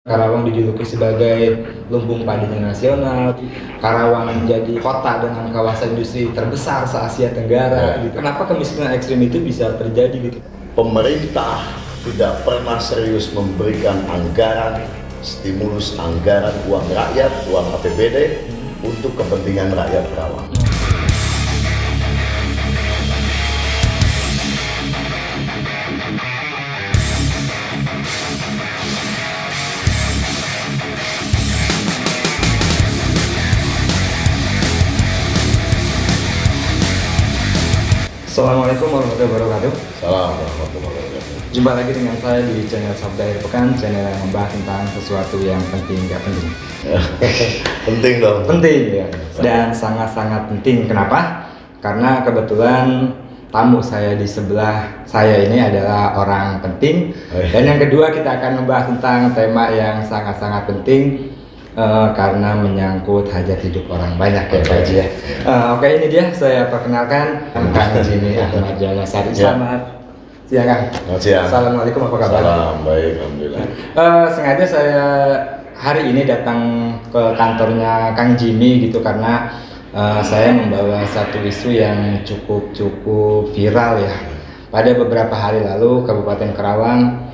Karawang dijuluki sebagai lumbung padinya nasional. Karawang menjadi kota dengan kawasan industri terbesar se-Asia Tenggara. Gitu. Kenapa kemiskinan ekstrim itu bisa terjadi gitu? Pemerintah tidak pernah serius memberikan anggaran, stimulus anggaran uang rakyat, uang APBD untuk kepentingan rakyat Karawang. Assalamualaikum warahmatullahi wabarakatuh. Salam warahmatullahi wabarakatuh. Jumpa lagi dengan saya di channel Sabda Akhir Pekan, channel yang membahas tentang sesuatu yang penting nggak penting. Penting dong. Penting ya, dan sangat-sangat penting. Kenapa? Karena kebetulan tamu saya di sebelah saya ini adalah orang penting. Dan yang kedua kita akan membahas tentang tema yang sangat-sangat penting. Karena menyangkut hajat hidup orang banyak ya Pak Haji ya. Oke, ini dia saya perkenalkan Kang Jimmy Ahmad Jalasari. Selamat siang Kang. Selamat siang. Assalamualaikum, apa kabar? Salam, baik, alhamdulillah. Sengaja saya hari ini datang ke kantornya Kang Jimmy gitu karena saya membawa satu isu yang cukup viral ya. Pada beberapa hari lalu Kabupaten Karawang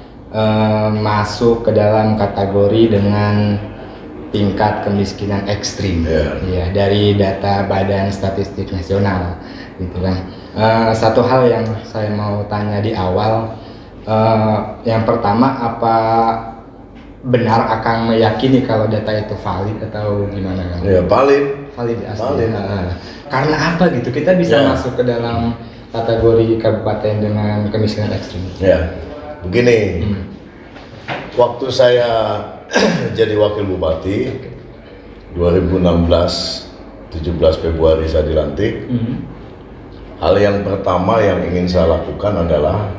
masuk ke dalam kategori dengan tingkat kemiskinan ekstrim, ya dari data Badan Statistik Nasional, gitu kan. Satu hal yang saya mau tanya di awal, yang pertama, apa benar Akang meyakini kalau data itu valid atau gimana kan? Ya, valid. Valid asli. Valid. Karena apa gitu? Kita bisa masuk ke dalam kategori kabupaten dengan kemiskinan ekstrim. Ya, begini. Waktu saya jadi wakil bupati 2016 17 Februari saya dilantik. Hal yang pertama yang ingin saya lakukan adalah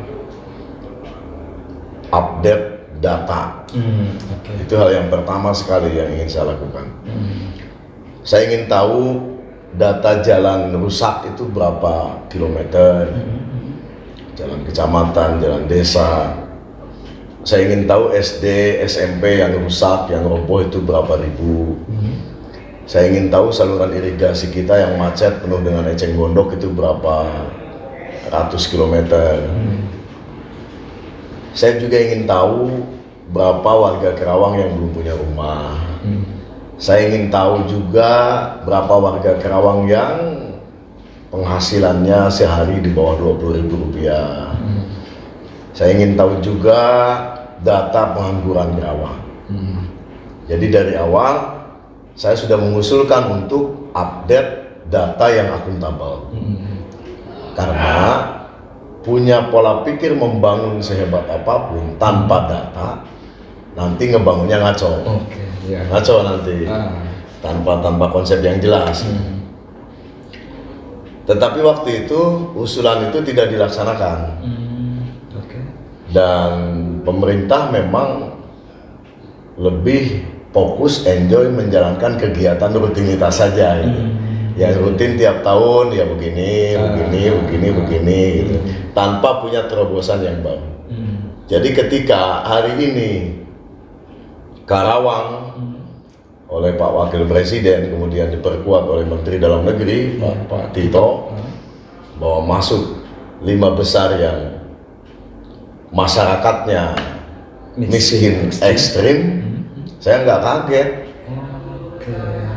update data. Itu hal yang pertama sekali yang ingin saya lakukan. Saya ingin tahu data jalan rusak itu berapa kilometer, jalan kecamatan, jalan desa. Saya ingin tahu SD, SMP yang rusak, yang roboh itu berapa ribu. Saya ingin tahu saluran irigasi kita yang macet penuh dengan eceng gondok itu berapa ratus kilometer. Saya juga ingin tahu berapa warga Karawang yang belum punya rumah. Saya ingin tahu juga berapa warga Karawang yang penghasilannya sehari di bawah Rp20.000. Saya ingin tahu juga data pengangguran Karawang. Jadi dari awal saya sudah mengusulkan untuk update data yang akuntabel. Karena punya pola pikir membangun sehebat apapun tanpa data, nanti ngebangunnya ngaco. Ngaco nanti. Tanpa konsep yang jelas. Tetapi waktu itu usulan itu tidak dilaksanakan. Dan pemerintah memang lebih fokus enjoy menjalankan kegiatan rutinitas saja gitu. Yang rutin tiap tahun ya begini gitu. Tanpa punya terobosan yang baru. Jadi ketika hari ini Karawang oleh Pak Wakil Presiden kemudian diperkuat oleh Menteri Dalam Negeri Pak Tito bahwa masuk 5 besar yang masyarakatnya miskin ekstrim, saya nggak kaget.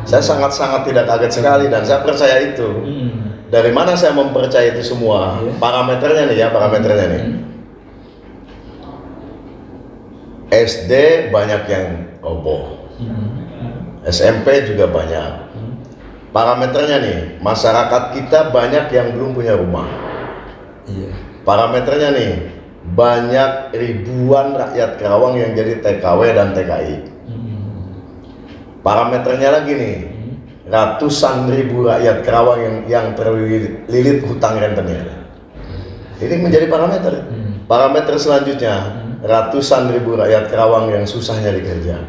Saya sangat-sangat tidak kaget sekali dan saya percaya itu. Dari mana saya mempercayai itu semua? Parameternya nih ya, parameternya nih. SD banyak yang roboh, SMP juga banyak. Parameternya nih, masyarakat kita banyak yang belum punya rumah. Parameternya nih, banyak ribuan rakyat Karawang yang jadi TKW dan TKI. Parameternya lagi nih, ratusan ribu rakyat Karawang yang terlilit hutang rentenir. Ini menjadi parameter. Parameter selanjutnya, ratusan ribu rakyat Karawang yang susah nyari kerja.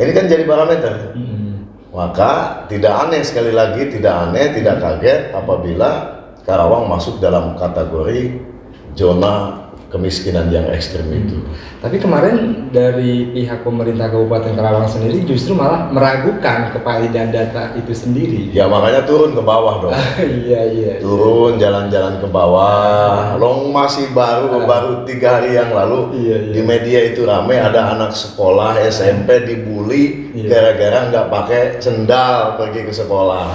Ini kan jadi parameter. Maka tidak aneh, sekali lagi tidak aneh, tidak kaget apabila Karawang masuk dalam kategori zona kemiskinan yang ekstrim itu. Tapi kemarin dari pihak pemerintah Kabupaten Karawang sendiri justru malah meragukan kevalidan data itu sendiri. Ya makanya turun ke bawah dong. Iya. Turun jalan-jalan ke bawah. Long masih baru 3 hari yang lalu di media itu ramai ada anak sekolah SMP dibully gara-gara nggak pakai sendal pergi ke sekolah.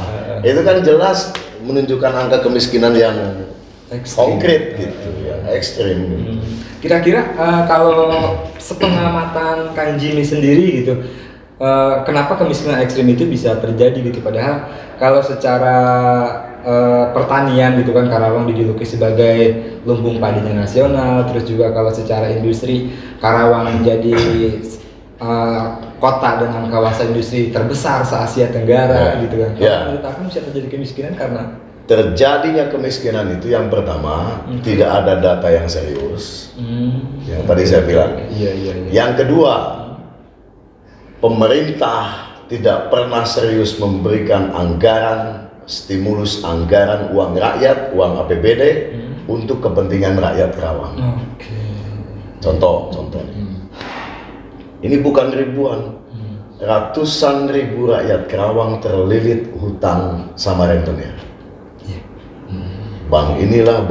Itu kan jelas menunjukkan angka kemiskinan yang konkret gitu, yang ekstrim. Kira-kira kalau sepengamatan Kang Jimmy sendiri gitu, kenapa kemiskinan ekstrim itu bisa terjadi gitu? Padahal kalau secara pertanian gitu kan Karawang dijuluki sebagai lumbung padinya nasional, terus juga kalau secara industri Karawang menjadi kota dengan kawasan industri terbesar se-Asia Tenggara gitu kan. Menurut aku bisa terjadi kemiskinan karena terjadinya kemiskinan itu yang pertama tidak ada data yang serius, yang tadi saya bilang. Yang kedua, pemerintah tidak pernah serius memberikan anggaran stimulus, anggaran uang rakyat, uang APBD untuk kepentingan rakyat Karawang. Contohnya, ini bukan ribuan, ratusan ribu rakyat Karawang terlilit hutang sama rentenir. Bank inilah.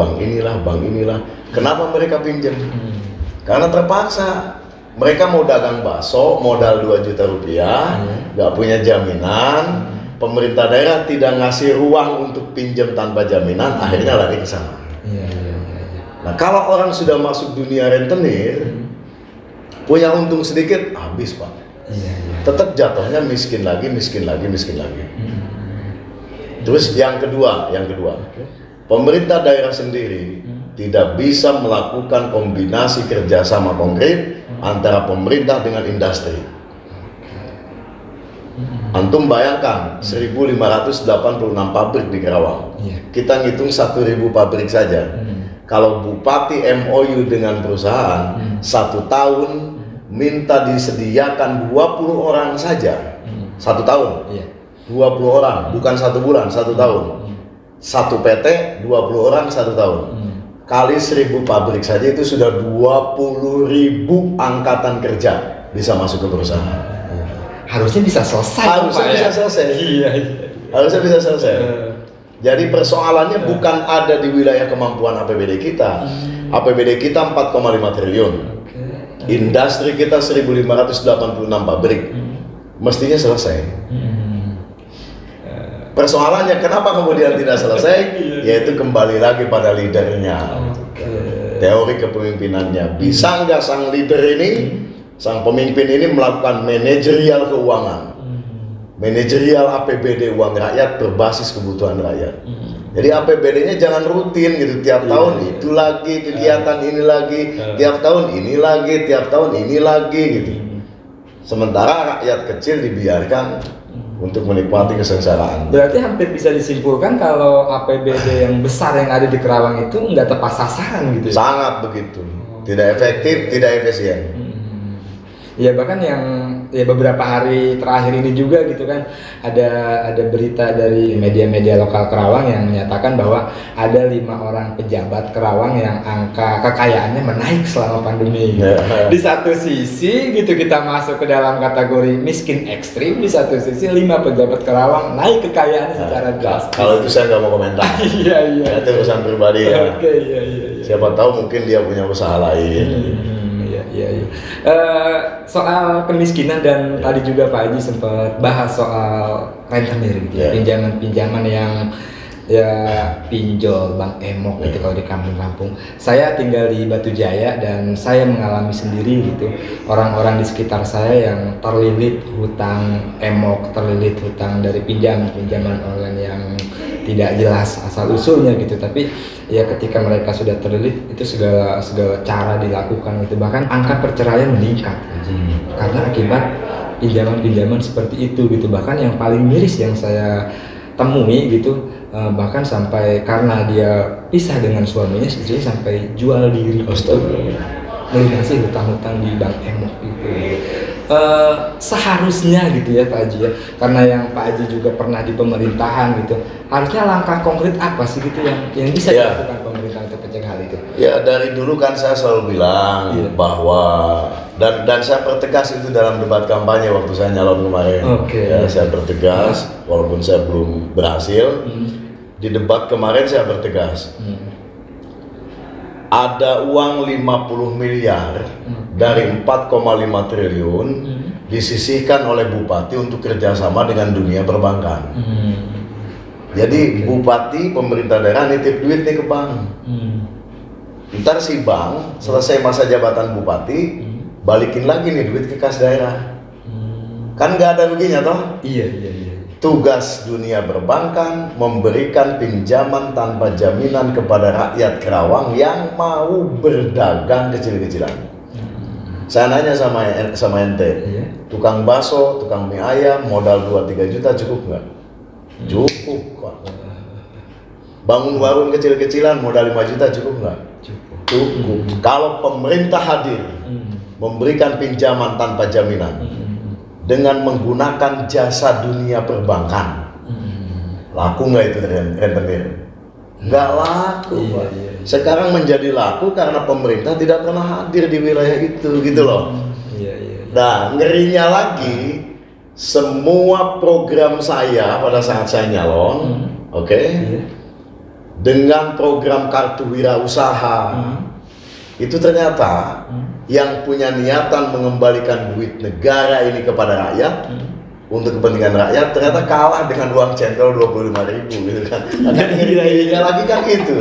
Kenapa mereka pinjam? Karena terpaksa. Mereka mau dagang bakso, modal 2 juta rupiah, nggak punya jaminan. Pemerintah daerah tidak ngasih ruang untuk pinjam tanpa jaminan, akhirnya lari ke sana. Nah, kalau orang sudah masuk dunia rentenir, punya untung sedikit, habis Pak. Tetap jatuhnya miskin lagi. Terus yang kedua. Pemerintah daerah sendiri tidak bisa melakukan kombinasi kerjasama konkret antara pemerintah dengan industri. Antum bayangkan 1.586 pabrik di Karawang. Kita ngitung 1.000 pabrik saja. Kalau Bupati MOU dengan perusahaan 1 tahun minta disediakan 20 orang saja. 1 tahun. 20 orang, bukan 1 bulan, 1 tahun. 1 PT 20 orang 1 tahun. Kali 1.000 pabrik saja itu sudah 20.000 angkatan kerja bisa masuk ke perusahaan. Harusnya bisa selesai. Harusnya bisa selesai. Jadi persoalannya bukan ada di wilayah kemampuan APBD kita. APBD kita 4,5 triliun. Industri kita 1.586 pabrik. Mestinya selesai. Persoalannya kenapa kemudian tidak selesai? Yaitu kembali lagi pada leadernya. Teori kepemimpinannya. Bisa nggak sang leader ini, sang pemimpin ini melakukan manajerial keuangan, manajerial APBD uang rakyat berbasis kebutuhan rakyat. Jadi APBD-nya jangan rutin gitu, tiap tahun itu lagi, kegiatan ini lagi, tiap tahun ini lagi, tiap tahun ini lagi gitu. Sementara rakyat kecil dibiarkan untuk menikmati kesengsaraan. Berarti hampir bisa disimpulkan kalau APBD yang besar yang ada di Karawang itu nggak tepat sasaran gitu. Sangat begitu, tidak efektif, tidak efisien. Ya bahkan yang beberapa hari terakhir ini juga gitu kan ada berita dari media-media lokal Karawang yang menyatakan bahwa ada 5 orang pejabat Karawang yang angka kekayaannya menaik selama pandemi. Di satu sisi gitu kita masuk ke dalam kategori miskin ekstrim, di satu sisi 5 pejabat Karawang naik kekayaannya secara drastis. Kalau itu saya nggak mau komentar. Iya. Itu urusan pribadi ya. Iya. Siapa tahu mungkin dia punya usaha lain. Soal kemiskinan dan tadi juga Pak Haji sempat bahas soal rentenir gitu ya, pinjaman yang pinjol Bank Emok gitu kalau di kampung-kampung. Saya tinggal di Batu Jaya dan saya mengalami sendiri gitu orang-orang di sekitar saya yang terlilit hutang Emok, terlilit hutang dari pinjaman online yang tidak jelas asal usulnya gitu. Tapi ya ketika mereka sudah terlilit itu segala cara dilakukan gitu, bahkan angka perceraian meningkat karena akibat pinjaman seperti itu gitu. Bahkan yang paling miris yang saya temui gitu, bahkan sampai karena dia pisah dengan suaminya, istrinya sampai jual diri melunasi hutang-hutang di Bank Emok gitu. Seharusnya gitu ya Pak Haji ya, karena yang Pak Haji juga pernah di pemerintahan gitu, harusnya langkah konkret apa sih gitu yang bisa dilakukan pemerintah untuk mencegah hal ini? gitu. Ya dari dulu kan saya selalu bilang bahwa dan saya pertegas itu dalam debat kampanye waktu saya nyalon kemarin. Ya, saya pertegas walaupun saya belum berhasil. Di debat kemarin saya bertegas. Ada uang 50 miliar dari 4,5 triliun disisihkan oleh bupati untuk kerjasama dengan dunia perbankan. Jadi bupati, pemerintah daerah nitip duit nih ke bank. Ntar si bank selesai masa jabatan bupati, balikin lagi nih duit ke kas daerah. Kan nggak ada ruginya toh? Iya. Tugas dunia perbankan memberikan pinjaman tanpa jaminan kepada rakyat Kerawang yang mau berdagang kecil-kecilan. Saya nanya sama ente, tukang bakso, tukang mie ayam, modal 2-3 juta cukup nggak? Cukup kok. Bangun warung kecil-kecilan modal 5 juta cukup nggak? Cukup. Kalau pemerintah hadir memberikan pinjaman tanpa jaminan dengan menggunakan jasa dunia perbankan, laku nggak itu rentenir? Nggak laku, Pak. Sekarang menjadi laku karena pemerintah tidak pernah hadir di wilayah itu, gitu loh. Nah, ngerinya lagi, semua program saya pada saat saya nyalon, dengan program kartu wirausaha, itu ternyata yang punya niatan mengembalikan duit negara ini kepada rakyat untuk kepentingan rakyat ternyata kalah dengan uang central 25.000 gitu kan. Ngerinya lagi kan itu.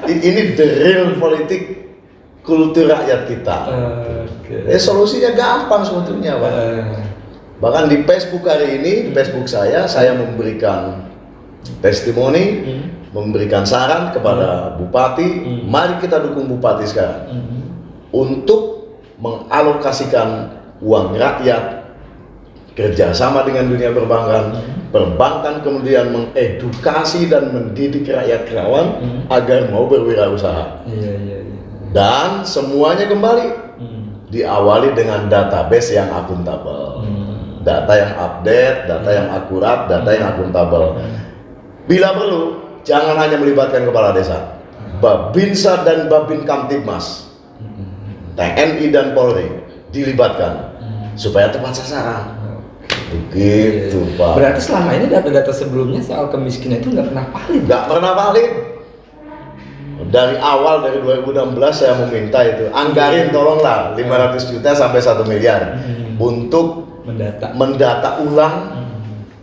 Ini the real politik kultur rakyat kita. Solusinya gampang sebetulnya, Pak. Bahkan di Facebook hari ini, di Facebook saya memberikan testimoni, memberikan saran kepada bupati, mari kita dukung bupati sekarang untuk mengalokasikan uang rakyat, kerjasama dengan dunia perbankan, perbankan kemudian mengedukasi dan mendidik rakyat Kerawang agar mau berwirausaha. Dan semuanya kembali diawali dengan database yang akuntabel, data yang update, data yang akurat, data yang akuntabel. Bila perlu, jangan hanya melibatkan kepala desa, Babinsa dan Babin Kamtibmas, TNI dan Polri dilibatkan supaya tepat sasaran. Begitu, Pak. Berarti selama ini data-data sebelumnya soal kemiskinan itu nggak pernah valid? Nggak pernah valid. Dari awal, dari 2016 saya meminta itu, anggarin tolonglah 500 juta sampai 1 miliar untuk mendata ulang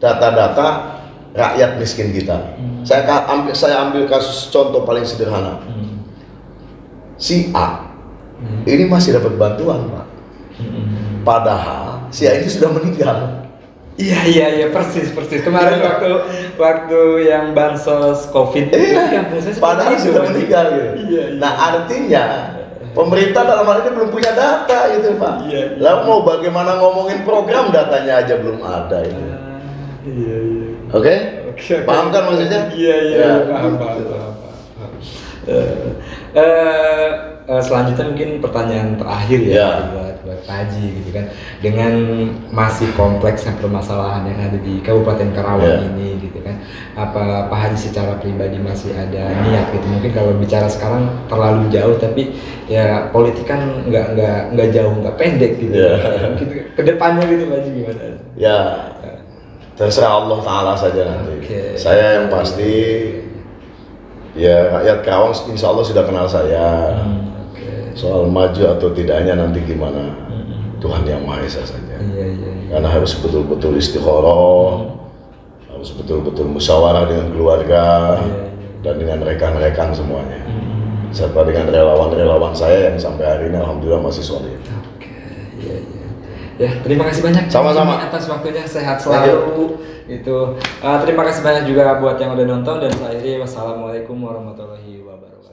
data-data rakyat miskin kita. Saya ambil kasus contoh paling sederhana. Si A ini masih dapat bantuan, Pak. Padahal si A ini sudah meninggal. Iya, persis. Kemarin waktu yang bansos COVID padahal sudah meninggal gitu. Nah, artinya pemerintah dalam hal ini belum punya data gitu, Pak. Lalu mau bagaimana ngomongin program, datanya aja belum ada itu. Oke? Paham kan maksudnya? Iya, paham. Selanjutnya mungkin pertanyaan terakhir buat Pak Haji gitu kan, dengan masih kompleksnya permasalahan yang ada di Kabupaten Karawang ini gitu kan, apa Pak Haji secara pribadi masih ada niat gitu, mungkin kalau bicara sekarang terlalu jauh, tapi ya politik kan nggak jauh, nggak pendek gitu, gitu kedepannya gitu Pak Haji gimana? Ya terserah Allah Ta'ala saja nanti. Saya yang pasti ya rakyat Karawang insya Allah sudah kenal saya. Soal maju atau tidaknya nanti gimana, Tuhan yang Maha Esa saja. Karena harus betul-betul istikharah, harus betul-betul musyawarah dengan keluarga dan dengan rekan-rekan semuanya, serta dengan relawan-relawan saya yang sampai hari ini alhamdulillah masih solid. Ya, terima kasih banyak. Sama-sama atas waktunya, sehat selalu. Terima kasih banyak juga buat yang udah nonton, dan saya akhiri wassalamualaikum warahmatullahi wabarakatuh.